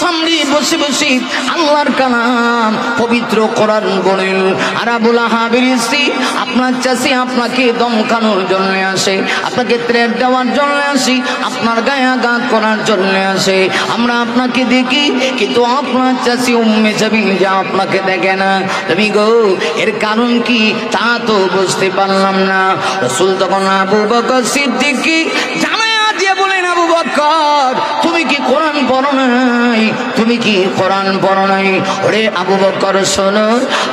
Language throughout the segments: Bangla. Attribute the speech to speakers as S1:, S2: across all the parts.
S1: সামনে বসে বসে আল্লাহর কালাম পবিত্র কোরআন পড়েন। আর আবু লাহাবের স্ত্রী আপনার চাষি আপনাকে দমকানোর জন্য আসে, আপনাকে ত্রেড দেওয়ার জন্য আসে, আপনার গায়ে আঘাত করার জন্য আসে। আমরা আপনাকে দেখি কিন্তু আপনার চাষি উম্মে জামিল যে আপনাকে দেখে না। তুমি গো এর কারণ কি তা তো বুঝতে পারলাম না। রাসূল তখন আবু বকর সিদ্দিককে জানায়া দিয়ে বলেন, আবু বকর তুমি কি কোরআন পড়ো নাই? তুমি কি কোরআন পড়ো নাই? ওরে আবু বকর শোনো,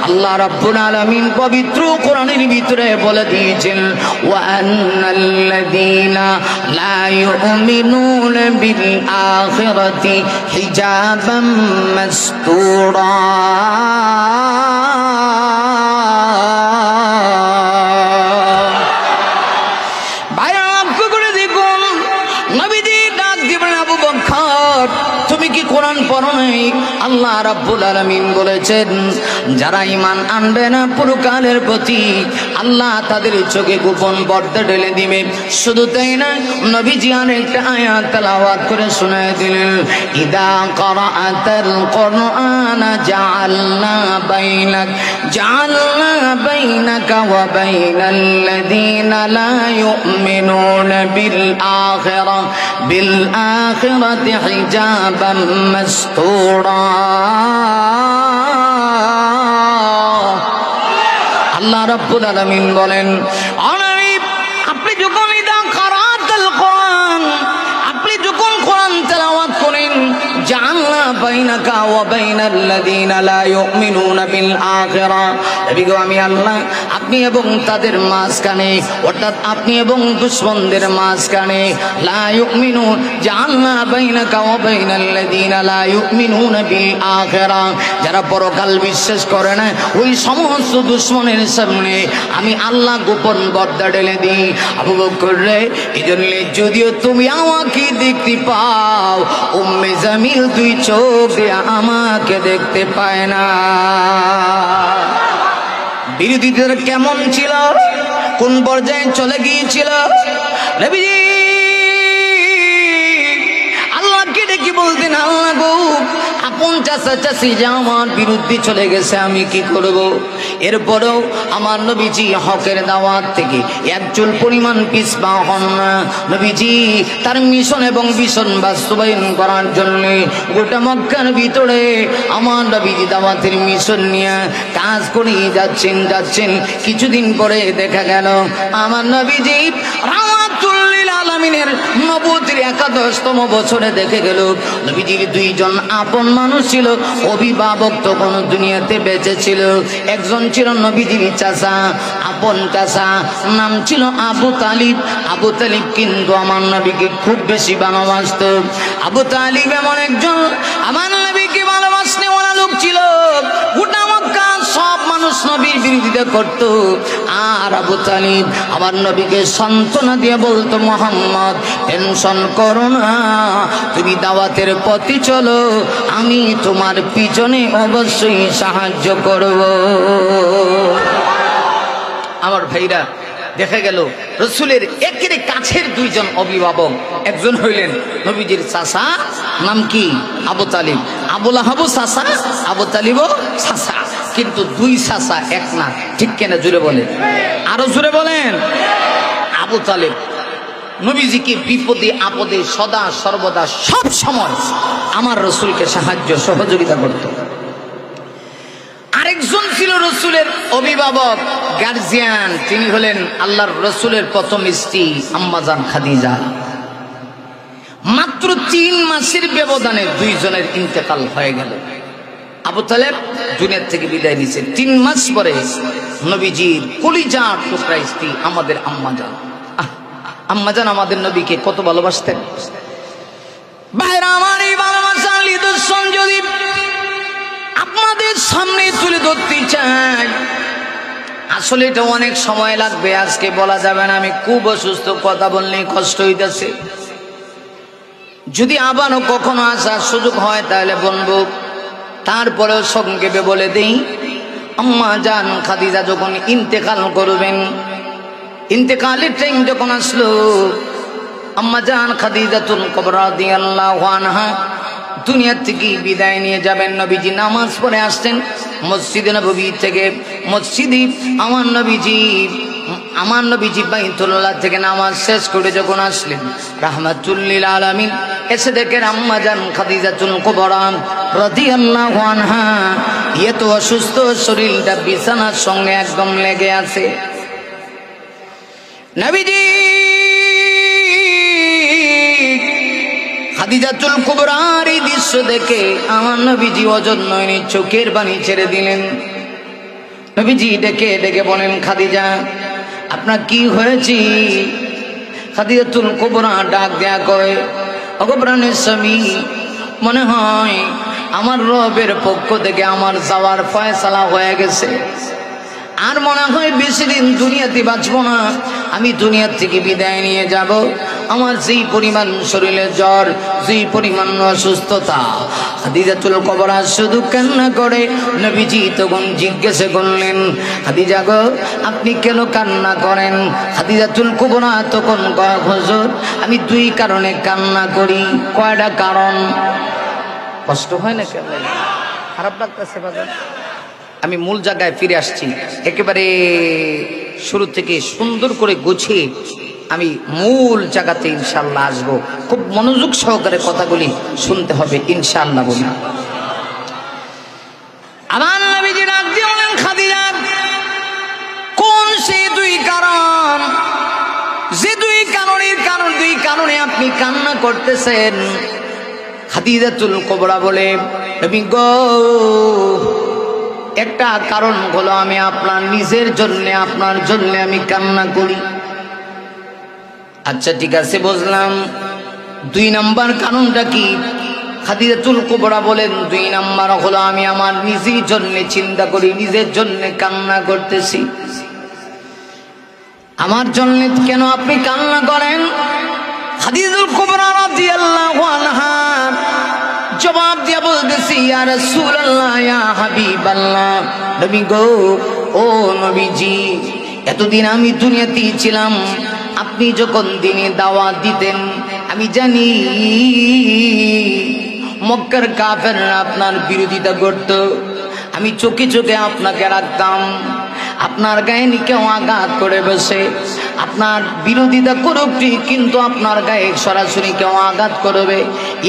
S1: আল্লাহ রাব্বুল আলামিন পবিত্র কোরআনের ভিতরে বলে দিয়েছেন, ওয়া আন্নাল্লাযীনা লা ইউমিনুনা বিল আখিরাতি হিজাবাম মাসতুরা। আল্লাহ রাব্বুল আলামিন বলেছেন, যারা ঈমান আনবে না পরকালের প্রতি আল্লাহ তাদের চোখে গোপন পর্দা ঢেলে দিবে। শুধু তাই না, নবীজি আরেকটা আয়াত তেলাওয়াত করে শোনায় দিলেন, ইদা ক্বারাআতাল কুরআনা জাআলনা বাইনাকা ওয়া বাইনাল্লাযীনা লা ইউমিনুনা বিল আখিরাতি হিজাবাম মাসতুরা। আল্লাহ রাব্বুল আলামিন বলেন, আপনি যখন ইদা ক্বারাআতাল কুরআন, আপনি যখন কোরআন তেলাওয়াত করেন, জাআলনা বাইনাকা ওয়া বাইনাল্লাযীনা লা ইউমিনুনা বিল আখিরা। এদিকে আমি আল্লাহ আপনি এবং তাদের মাঝখানে, অর্থাৎ আপনি এবং দুশমনদের মাঝখানে, লা ইউমিনুন জাআলনা বাইনাকা ওয়া বাইনাল্লাযীনা লা ইউমিনুনা বিল আখিরা, যারা পরকাল বিশ্বাস করে না ওই সমস্ত দুশমনের সামনে আমি আল্লাহ গোপন পর্দা ঢেলে দিই। আবু বকর রে, এজন্য যদিও তুমি আমাকে দেখতে পাও, উম্মে জামিল দুই চোখ দিয়ে আমাকে দেখতে পায় না। বিরোধীদের কেমন ছিল, কোন পর্যায়ে চলে গিয়েছিল? নবীজি আল্লাহকে ডেকে বলতেন, আল্লাহ গো আপন চাচা চাচি যে আমার বিরুদ্ধে চলে গেছে, আমি কি করব? এরপরেও আমার নবীজি হকের দাওয়াত থেকে একচুল পরিমাণ পিছপা হন না। নবীজি তার মিশন এবং ভিশন বাস্তবায়ন করার জন্য গোটা মক্কার ভিতরে আমার নবীজি দাওয়াতের মিশন নিয়ে কাজ করে যাচ্ছেন। কিছুদিন পরে দেখা গেল আমার নবীজি রাহমাতুল্লিল আলামিনের নবুয়তের 81তম বছরে দেখে গেল নবীজির দুইজন আপন মানুষ ছিল, অভিভাবক তখন দুনিয়াতে বেঁচে ছিল। একজন ছিল নবীজির চাচা, আপন চাচা, নাম ছিল আবু তালিব। আবু তালিব কিন্তু আমার নবীকে খুব বেশি ভালোবাসত। আবু তালিব এমন একজন আমার নবীকে ভালোবাসনেওয়ালা লোক ছিল, গোটা মক্কা সব মানুষ নবীর বিরোধিতা করত। আর আবু তালিব আমার নবীকে সান্ত্বনা দিয়ে বলতো, মুহাম্মদ টেনশন করো না, তুমি দাওয়াতের পথে চলো, আমি তোমার পিছনে অবশ্যই সাহায্য করব। আমার ভাইরা, দেখা গেল রসুলের একেবারে কাছের দুইজন অভিভাবক, একজন হইলেন নবীজির চাচা, নাম কি? আবু তালিব। আবু লাহাবও চাচা, আবু তালিবও চাচা, কিন্তু দুই চাচা এক না, ঠিক কেনা? জুড়ে বলেন, আরো জুড়ে বলেন। আবু তালিব নবীজিকে বিপদে আপদে সদা সর্বদা সব সময় আমার রসুলকে সাহায্য সহযোগিতা করত। আরেকজন ছিল রসুলের অভিভাবক, গার্জিয়ান, তিনি হলেন আল্লাহর রসুলের প্রথম স্ত্রী আম্মাজান খাদিজা। মাত্র 3 মাসের ব্যবধানে দুইজনের ইন্তেকাল হয়ে গেল। আবু তালেব দুনিয়া থেকে বিদায় নিয়েছে। 3 মাস পরে নবীজির কলিজার টুকরা স্ত্রী আমাদের আম্মাজান, আম্মাজান আমাদের নবীকে কত ভালোবাসতেন। ভাইরা আমার, এই ভালোবাসার নিদর্শন যদি আপনাদের সামনে তুলে ধরতে চাই, আসলে এটা অনেক সময় লাগবে, আজকে বলা যাবে না। আমি খুব অসুস্থ, কথা বললেই কষ্ট হইতেছে। যদি আবারও কখনো আসার সুযোগ হয় তাহলে বলবো। তারপরেও সংক্ষেপে বলে দেই, আম্মাজান খাদিজা যখন ইন্তেকাল করবেন, ইন্তেকালের টাইম যখন আসলো, আম্মাজান খাদিজাতুল কুবরা রাদিয়াল্লাহু আনহা দুনিয়ার থেকে বিদায় নিয়ে যাবেন। নবীজি নামাজ পড়ে আসছেন মসজিদে নববী থেকে। মসজিদে আমার নবীজি বাইতুল্লাহ থেকে নামাজ শেষ করে যখন আসলেন, রাহমাতুল লিল আলামিন এসে দেখেন আম্মা জান খাদিজাতুল কুবরা রাদিয়াল্লাহু আনহা এত অসুস্থ, শরীরটা বিছানার সঙ্গে একদম লেগে আছে। নবীজি খাদিজাতুল কুবরার এই দৃশ্য দেখে আমার নবীজি অজন্যে চোখের পানি ছেড়ে দিলেন। নবীজি ডেকে ডেকে বলেন, খাদিজা আপনার কি হয়েছে? খাদিজাতুল কুবরা ডাক দেয়া কয়, ওগো প্রাণের স্বামী, মনে হয় আমার রবের পক্ষ থেকে আমার যাওয়ার ফয়সালা হয়ে গেছে। আর মনে হয় বেশি দিন দুনিয়াতে বাঁচবো না, আমি দুনিয়ার থেকে বিদায় নিয়ে যাব। আমার যেই পরিমাণ শরীরে জ্বর, যেই পরিমাণ অসুস্থতা। খাদিজাতুল কুবরা শুধু কান্না করে। নবীজি তখন জিজ্ঞেস করলেন, খাদিজা গো আপনি কেন কান্না করেন? খাদিজাতুল কুবরা তখন কয়, হুজুর আমি দুই কারণে কান্না করি। কয়টা কারণ? কষ্ট হয় না কেন? খারাপ লাগতেছে বাজার? আমি মূল জায়গায় ফিরে আসছি, একেবারে শুরু থেকে সুন্দর করে গুছিয়ে আমি মূল জায়গাতে ইনশাআল্লাহ আসবো। খুব মনোযোগ সহকারে কথাগুলি শুনতে হবে ইনশাআল্লাহ বলি। আমার নবীজি ডাক দিয়ে বলেন, খাদিজা কোন সে দুই কারণ, যে দুই কারণে আপনি কান্না করতেছেন? খাদিজাতুল কুবরা বলে, নবী গো একটা কারণ হলো আমি আপনার নিজের জন্য, আপনার জন্য আমি কান্না করি। আচ্ছা ঠিক আছে বুঝলাম, দুই নাম্বার কারণটা কি? খাদিজাতুল কুবরা বলেন, দুই নাম্বার হলো আমি আমার নিজের জন্য চিন্তা করি, নিজের জন্য কান্না করতেছি। আমার জন্য কেন আপনি কান্না করেন? খাদিজাতুল কুবরা রাদিয়াল্লাহু আনহা জবাব দিয়া বলতেছি, ইয়া রাসূলুল্লাহ, ইয়া হাবিবাল্লাহ, নবী গো, ও নবীজি, এতদিন আমি দুনিয়াতে ছিলাম, আপনি যখন দিনে দাওয়াত দিতেন আমি জানি মক্কার কাফেররা আপনার বিরোধিতা করত। আমি চোখে চোখে আপনাকে রাখতাম, আপনার গায়ে কেউ আঘাত করে বসে আপনার বিরোধিতা করুক ঠিক, কিন্তু আপনার গায়ে সরাসরি কেউ আঘাত করবে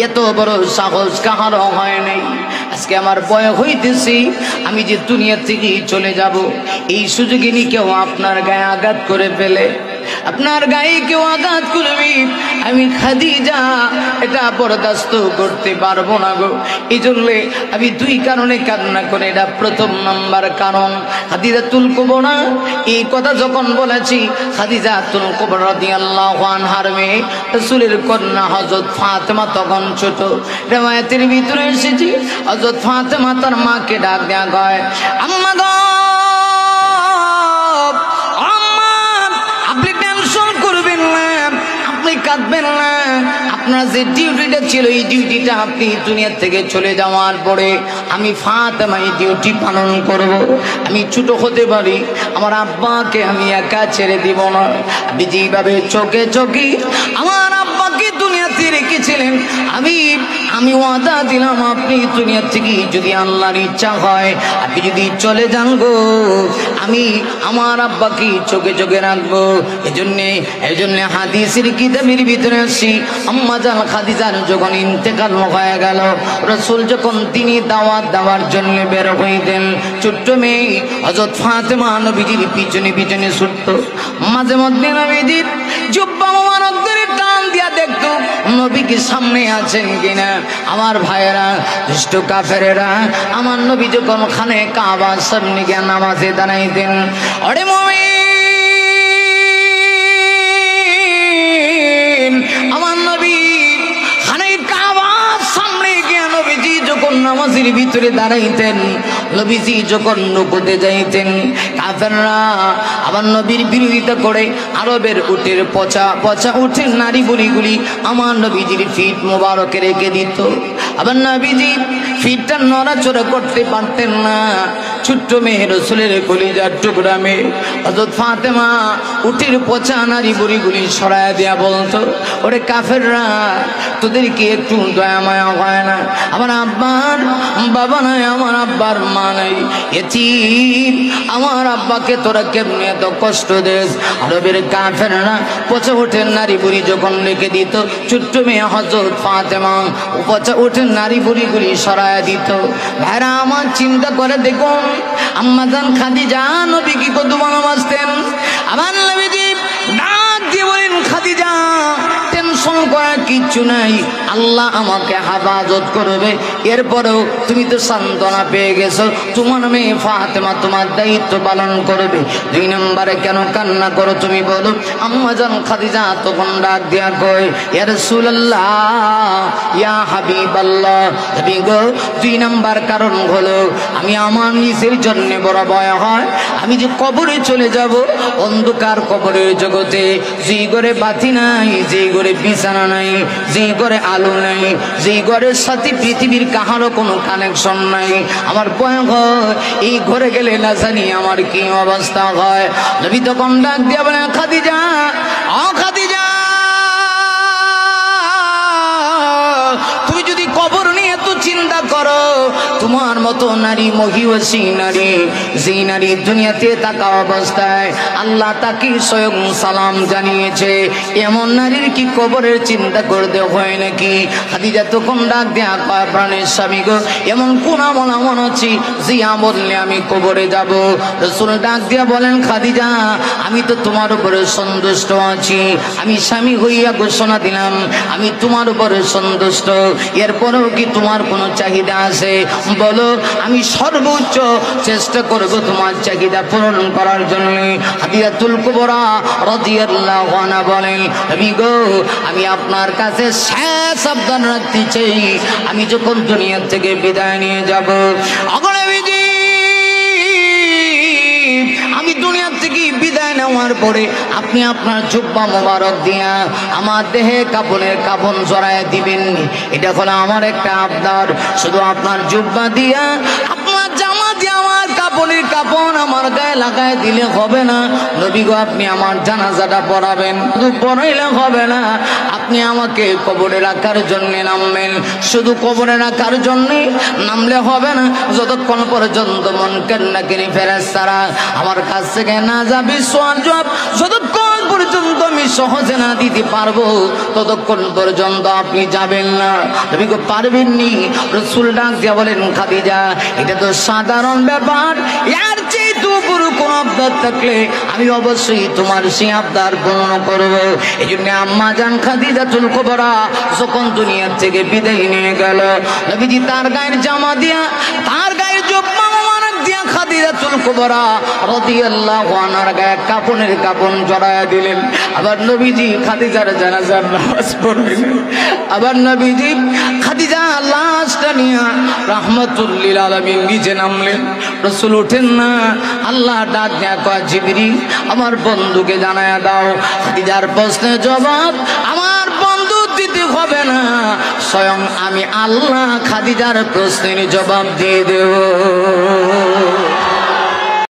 S1: এত বড় সাহস কাহারও হয় নাই। আজকে আমার বয় হইতেছি, আমি যে দুনিয়া থেকে চলে যাব, এই সুযোগে নিয়ে কেউ আপনার গায়ে আঘাত করে ফেলে, আপনার গায়ে কেউ আঘাত করবে, আমি খাদিজা এটা বরদাস্ত করতে পারবো না গো। এই জন্য আমি দুই কারণে কান্না করে, এটা প্রথম নাম্বার কারণ। খাদিজাতুল কুবরা এই কথা যখন বলেছি, খাদিজাতুল কুবরা রাদিয়াল্লাহু আনহার মেয়ে রাসূলের কন্যা হযরত ফাতেমা তখন ছোট। রিওয়ায়াতের ভিতরে এসেছে হযরত ফাতেমা তার মাকে ডাক দেয়া কয়, আম্মা গো, কাঁদবেন না, আপনার যে ডিউটিটা ছিল এই ডিউটিটা আপনি দুনিয়া থেকে চলে যাওয়ার পরে আমি ফাতেমা এই ডিউটি পালন করব। আমি ছোট হতে পারি, আমার আব্বাকে আমি একা ছেড়ে দিব না। আমি যেভাবে চোখে চোখে আমার আব্বাকে দুনিয়াতে রেখেছিলেন, আমি ওয়াদা দিলাম আপনি দুনিয়া থেকে যদি আল্লাহর ইচ্ছা হয় আপনি যদি চলে যান গো, আমি আমার আব্বাকে চোখে চোখে রাখবো। এজন্য হাদিসের কিতাবের ভিতরে আসি, আম্মা জান খাদিজার যখন ইন্তেকাল হয়ে গেল, রাসূল যখন তিনি দাওয়াত দেওয়ার জন্য বের হইতেন, ছোট্ট মেয়ে হযরত ফাতেমা নবীজির পিছনে পিছনে ছুটতো। মাঝে মধ্যে নবীজির জুব্বা মোবারক ধরে টান দিয়া দেখতো নবী কি সামনে আছেন কিনা। আমার ভাইয়েরা, দুষ্ট কাফেরেরা, আমার নবী যখন খানে কাবার সামনে গিয়ে নামাজে দাঁড়াইতেন, ওরে মুমিন, আমার নবী খানে কাবার সামনে গিয়ে নবীজি যখন নামাজের ভিতরে দাঁড়াইতেন, নবীজি যখন রুকুতে যাইতেন, কাফেররা আমার নবীর বিরোধিতা করে আরবের উটের পচা উটের নারী বুড়িগুলি আমার নবীজির ফিট মোবারকে রেখে দিত। আবার নবীজি ফিটটা নড়াচড়া করতে পারতেন না, ছোট্ট মেয়ে রাসূলের কলিজার টুকরা মেয়ে হযরত ফাতেমা উটের পচা নারী বুড়িগুলি সরায় দিয়া বলতো, ওরে কাফেররা, তোদের কি একটু দয়া মায়া হয় না? আমার আব্বার বাবা নাই, আমার আব্বার মা নাই, এতিম, আমার আব্বাকে তোরা কেমনে এত কষ্ট দেস? আরবের কাফেররা পচা উটের নারী বুড়ি যখন রেখে দিত, ছোট্ট মেয়ে হযরত ফাতেমা পচা উটের নারী বুড়িগুলি সরায় দিত। ভাইরা আমার, চিন্তা করে দেখুন, আম্মাজান খাদিজা নবীকে কত ভালোবাসতেন। আমার নবীজি ডাক দিয়ে বলেন, খাদিজা টেনশন করার কিচ্ছু নাই, আল্লাহ আমাকে হেফাজত করবে। এরপরেও তুমি তো সান্ত্বনা পেয়ে গেছো, তোমার মেয়ে ফাতেমা তোমার দায়িত্ব পালন করবে। 2 নম্বরে কেন কান্না করো তুমি বলো? আম্মাজান খাদিজা তখন ডাক দিয়া কয়, ইয়া রাসূলুল্লাহ, ইয়া হাবিবাল্লাহ, নবী গো, 2 নম্বর কারণ হলো আমি আমার নিজের জন্য বড় ভয় হয়, আমি যে কবরে চলে যাব, অন্ধকার কবরের জগতে, যে ঘরে বাতি নাই, যে ঘরে বিছানা নাই, যে ঘরে আলো নাই, যে ঘরের সাথে পৃথিবীর কাহারও কোনো কানেকশন নাই, আমার ভয় হয় এই ঘরে গেলে না জানি আমার কি অবস্থা হয়। নবী তখন ডাক দিয়া বলে, খাদিজা, ও খাদিজা, তুমি যদি কবর নিয়ে এত চিন্তা করো, তোমার মতো নারী মহিষী নারী, যে নারী দুনিয়াতে থাকা অবস্থায় আল্লাহ তাকে স্বয়ং সালাম জানিয়েছে, এমন নারীর কি কবরের চিন্তা করতে হয় নাকি? খাদিজা তখন ডাক দেয়া কয়, প্রাণের স্বামী গো, এমন কোন আমল এমন আছে যে আমলে আমি কবরে যাব? রাসূল ডাক দিয়া বলেন, খাদিজা, আমি তো তোমার উপরে সন্তুষ্ট আছি, আমি স্বামী হইয়া ঘোষণা দিলাম আমি তোমার উপরে সন্তুষ্ট। এরপরেও কি তোমার কোনো চাহিদা আছে বলো, আমি সর্বোচ্চ চেষ্টা করব তোমার চাহিদা পূরণ করার জন্য। হাদিয়াতুল কুবরা রাদিয়াল্লাহু আনহা বলেন, নবী গো, আমি আপনার কাছে শেষ আবদার রাখতে চাই, আমি যখন দুনিয়া থেকে বিদায় নিয়ে যাব, আমি দুনিয়া থেকে বিদায় নেওয়ার পরে আপনি আপনার জুব্বা মোবারক দিয়া আমার দেহে কাপড়ের কাপন জড়ায় দিবেন। এটা হলো আমার একটা আবদার। শুধু আপনার জুব্বা দিয়া, আপনার জামা দিয়ে আমার কাপড়ের কাপন আমার গায়ে লাগায় দিলে হবে না, নবী গো, আপনি আমার জানাজাটা পড়াবেন। শুধু পড়াইলে হবে না, আপনি আমাকে কবরে রাখার জন্য নামবেন। শুধু কবরে রাখার জন্য নামলে হবে না, যতক্ষণ পর্যন্ত মুনকার নাকির ফেরেশতারা আমার কাছ থেকে না যাবে সওয়াল জবাব, যতক্ষণ পর্যন্ত আমি সহজে না দিতে পারবো, ততক্ষণ পর্যন্ত আপনি যাবেন না। নবী গো, পারবেন নি? রাসূল ডাক দিয়া বলেন, খাদিজা, এটা তো সাধারণ ব্যাপার, এর চেয়ে উপর কোন আবদার থাকলে আমি অবশ্যই তোমার সেই আবদার পূর্ণ করব। এই জন্য আম্মা জান খাদিজাতুল কুবরা যখন দুনিয়া থেকে বিদায় নিয়ে গেল, নবীজি তার গায়ের জামা দিয়া, তার গায়ের জুব্বা মোবারক দিয়া খাদিজাতুল কুবরা রাদিয়াল্লাহু আনহার গায়ে কাপনের কাপন জড়ায়া দিলেন। আবার নবীজি খাদিজার জানাজার নামাজ পড়লেন। আবার নবীজি খাদিজা লাশটা নিয়ে রাহমাতুল লিল আলামিন নিচে নামলেন। রাসূল ওঠেন না। আল্লাহ ডাক দেয়া কয়, জিবরিল, আমার বন্ধুকে জানায়া দাও, খাদিজার প্রশ্নের জবাব আমার বন্ধু দিতে হবে না, স্বয়ং আমি আল্লাহ খাদিজার প্রশ্নের জবাব দিয়ে দেব।